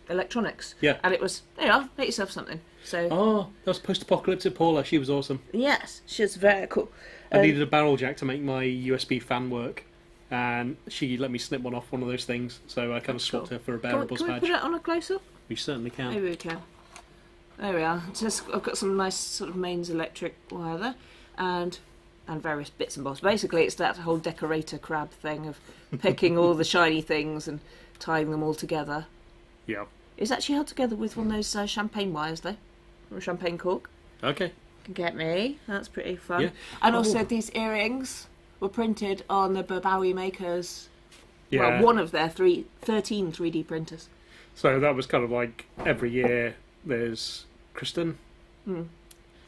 electronics. Yeah. And it was, there you are, make yourself something. So. Oh, that was post-apocalyptic Paula. She was awesome. Yes, she was very cool. I needed a barrel jack to make my USB fan work, and she let me snip one off one of those things. So I kind of swapped her for a bearables Can we badge. put it on a close-up? We certainly can. Maybe we can. There we are. I've got some nice sort of mains electric wire there, and various bits and bobs. Basically, it's that whole decorator crab thing of picking all the shiny things and tying them all together. Yeah. It's actually held together with one of those champagne wires, though. From a champagne cork. Okay. Can get me. That's pretty fun. Yeah. And also these earrings were printed on the Bowie makers. Yeah. Well, one of their 13 3D printers. So that was kind of like every year there's Kristen.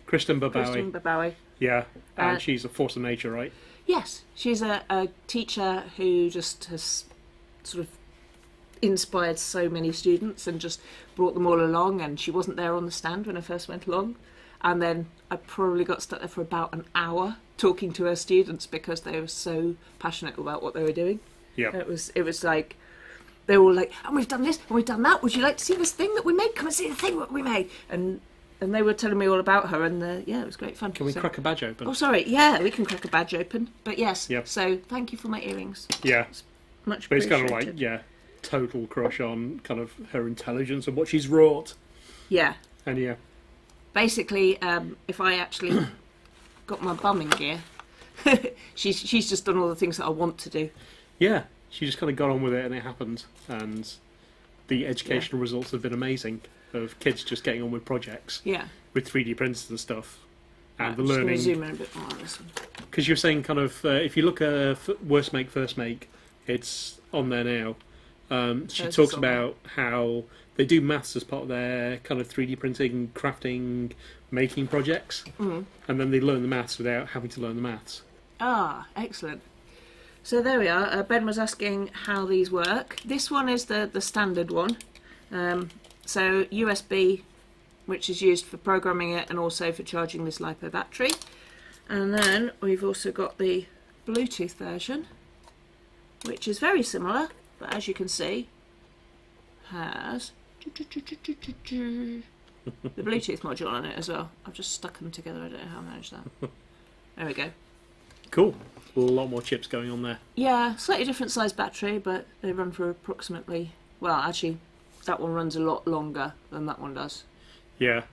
Kristen Bowie. Kristen Bowie. Yeah. And she's a force of nature, right? Yes. She's a teacher who just has sort of inspired so many students and just brought them all along, and she wasn't there on the stand when I first went along, and then I probably got stuck there for about an hour talking to her students because they were so passionate about what they were doing. Yeah. It was like they were all like, and we've done this and we've done that, would you like to see this thing that we made? Come and see the thing that we made. And they were telling me all about her, and it was great fun. Can we crack a badge open? Oh sorry, yeah, we can crack a badge open, but yes. Yep. So thank you for my earrings. Yeah. Much but it's appreciated. kind of like total crush on kind of her intelligence and what she's wrought. Yeah. And basically, if I actually got my bum in gear, she's just done all the things that I want to do. Yeah, she just kind of got on with it, and it happened. And the educational results have been amazing of kids just getting on with projects. Yeah. With 3D printers and stuff, and the I'm just learning. gonna zoom in a bit more on this one. Because you're saying kind of if you look at worst make first make, it's on there now. She Hers talks is on about how they do maths as part of their kind of 3D printing, crafting, making projects, and then they learn the maths without having to learn the maths. Ah, excellent. So there we are. Ben was asking how these work. This one is the standard one. So USB, which is used for programming it and also for charging this LiPo battery. And then we've also got the Bluetooth version, which is very similar, but as you can see, has the Bluetooth module on it as well. I've just stuck them together. I don't know how I managed that. There we go. Cool. A lot more chips going on there. Yeah, slightly different size battery, but they run for approximately... Well, actually, that one runs a lot longer than that one does. Yeah.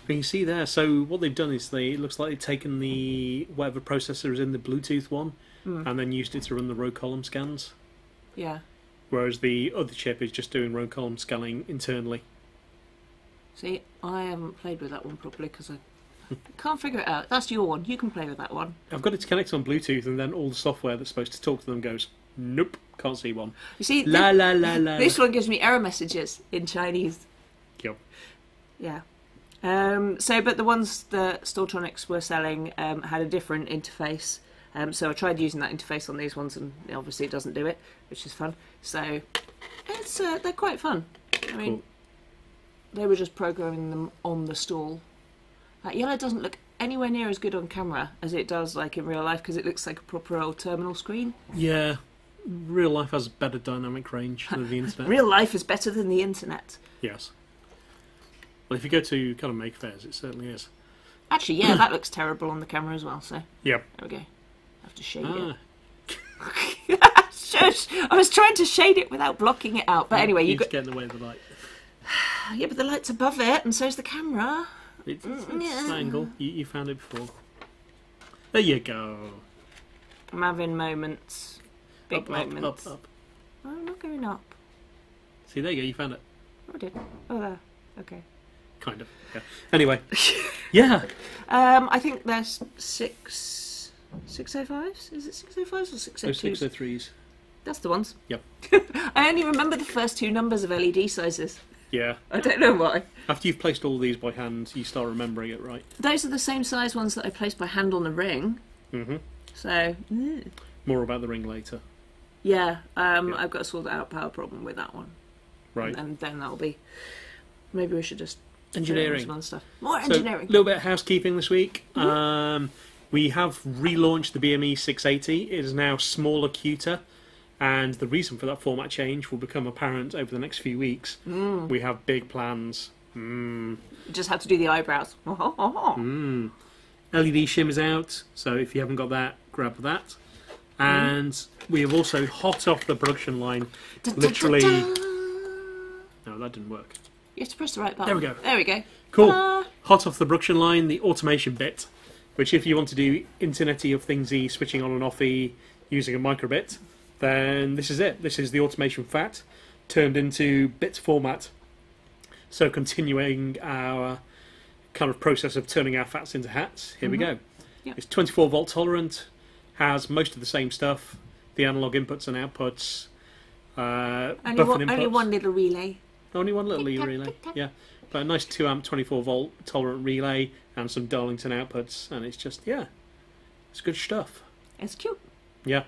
But you can see there, so what they've done is it looks like they've taken the whatever processor is in the Bluetooth one and then used it to run the row column scans. Yeah. Whereas the other chip is just doing row column scanning internally. See, I haven't played with that one properly because I can't figure it out. That's your one. You can play with that one. I've got it to connect on Bluetooth, and then all the software that's supposed to talk to them goes, nope, can't see one. You see, La la la la. this one gives me error messages in Chinese. Yep. Yeah. But the ones that Stortronics were selling had a different interface. So I tried using that interface on these ones, and obviously it doesn't do it, which is fun. So it's they're quite fun. I mean, Cool. They were just programming them on the stall. That yellow doesn't look anywhere near as good on camera as it does like in real life because it looks like a proper old terminal screen. Yeah. Real life has better dynamic range than the internet. Real life is better than the internet. Yes. Well, if you go to kind of make fairs, it certainly is. Actually, yeah, that looks terrible on the camera as well. So Yep. there we go. I have to shade Ah, it. Shush! I was trying to shade it without blocking it out. But anyway, you just got... get in the way of the light. Yeah, but the light's above it, and so's the camera. It's an angle. You found it before. There you go. I'm having moments. Big Up, moments. up. Oh, I'm not going up. See, there you go. You found it. Oh, I did. Oh, there. Okay. Kind of. Yeah. Anyway. Yeah. I think there's 605s? Is it 605s or 602s? 0603s. That's the ones. Yep. I only remember the first two numbers of LED sizes. Yeah. I don't know why. After you've placed all these by hand, you start remembering it, right? Those are the same size ones that I placed by hand on the ring. Mm-hmm. So, More about the ring later. yeah, I've got to sort out power problem with that one. Right. And then that'll be... Maybe we should just... Engineering. Some other stuff. More So, engineering. a little bit of housekeeping this week. We have relaunched the BME 680. It is now smaller, cuter. And the reason for that format change will become apparent over the next few weeks. We have big plans. You just have to do the eyebrows. LED shim is out, so if you haven't got that, grab that. And we have also hot off the production line, literally... No, that didn't work. You have to press the right button. There we go. There we go. Cool. Ta-da! Hot off the production line, the automation bit, which if you want to do Internet-y of thingsy, switching on and offy, using a microbit, then this is it. This is the automation FAT turned into bit format. So continuing our kind of process of turning our FATs into hats, here we go. Yep. It's 24 volt tolerant, has most of the same stuff, the analog inputs and outputs, buffering inputs. Only one little relay. Only one little Tick-tock, relay, tick-tock. yeah. But a nice 2 amp 24 volt tolerant relay and some Darlington outputs, and it's just, yeah, it's good stuff. It's cute. Yeah.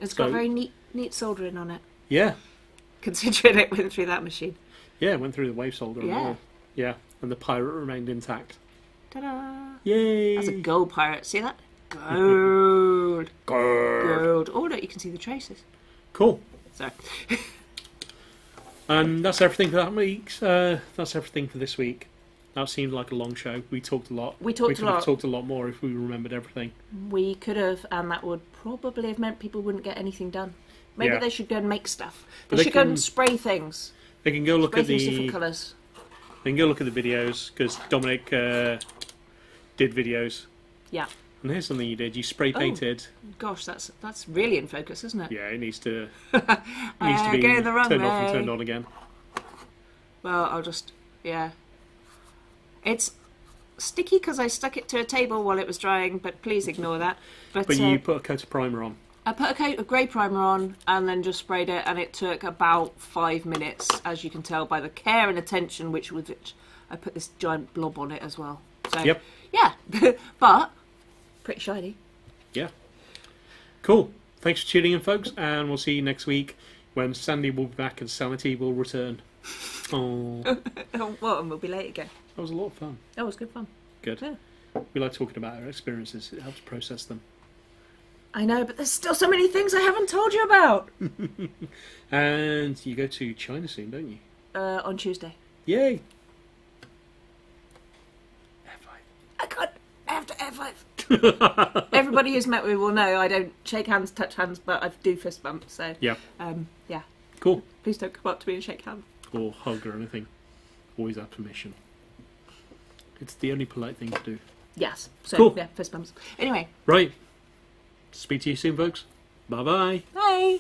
It's So- got very neat soldering on it, Yeah. considering it went through that machine. Yeah, it went through the wave solder and Yeah. all. Yeah, and the pirate remained intact. Ta-da! Yay! That's a gold pirate. See that? Gold. Gold. Oh, look, you can see the traces. Cool. Sorry. And that's everything for that week. That's everything for this week. That seemed like a long show. We talked a lot. We talked a could have lot. talked a lot more if we remembered everything. We could have, and that would probably have meant people wouldn't get anything done. Maybe Yeah. they should go and make stuff. But They they should go can- and spray things. They can go look Spray at things the. different colours. They can go look at the videos because Dominic did videos. Yeah. And here's something you did. You spray painted. Gosh, that's really in focus, isn't it? Yeah, it needs to be Going the wrong turned off and way. turned on again. Well, I'll just... Yeah. It's sticky because I stuck it to a table while it was drying, but please ignore that. But you put a coat of primer on. I put a coat of grey primer on and then just sprayed it, and it took about 5 minutes, as you can tell by the care and attention with which I put this giant blob on it as well. So, Yep. yeah, but pretty shiny. Yeah. Cool. Thanks for tuning in, folks, and we'll see you next week when Sandy will be back and Sanity will return. Oh, Well, and we'll be late again. that was a lot of fun. That was good fun. Good. Yeah. We like talking about our experiences. It helps process them. I know, but there's still so many things I haven't told you about. And you go to China soon, don't you? On Tuesday. Yay! I have to F5. Everybody who's met me will know I don't shake hands, touch hands, but I do fist bump. So Yeah. Yeah. Cool. Please don't come up to me and shake hands. Or hug or anything. Always have permission. It's the only polite thing to do. Yes. So Cool. yeah, fist bumps. Anyway. Right. Speak to you soon, folks. Bye-bye. Bye.